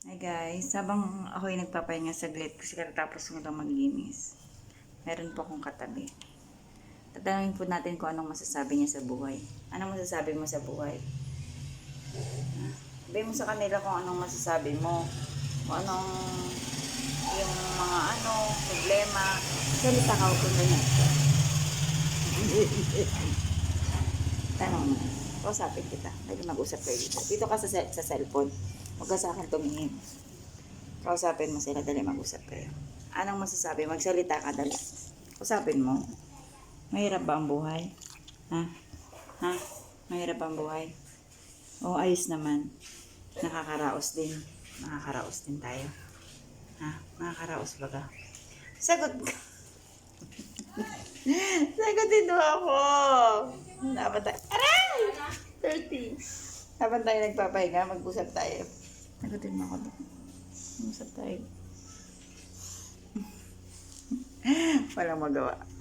Hi guys, habang ako'y nagpapahinga saglit kasi katapos ko lang maglinis, meron po akong katabi. Tatanungin po natin kung anong masasabi niya sa buhay. Anong masasabi mo sa buhay? Sabihin mo sa kanila kung anong masasabi mo. Kung anong yung mga problema. Salita ka kung ganyan. Tanong mo. Kausapin kita. Pwede mag-usap kayo dito. Dito ka sa cellphone. Huwag ka sa akin tumingin. Kausapin mo sila, dali mag-usap kayo. Anong masasabi? Magsalita ka, dali. Kausapin mo. Mahirap ba ang buhay? Ha? Ha? Mahirap ba ang buhay? O ayos naman. Nakakaraos din. Nakakaraos din tayo. Ha? Nakakaraos ba ka? Sagot ka. Sagutin mo ako. Dapat tayo. Aray! 30. Habang tayo nagpapahinga, mag-usap tayo. Sagutin mo ako doon. Mag-usap tayo. Walang magawa.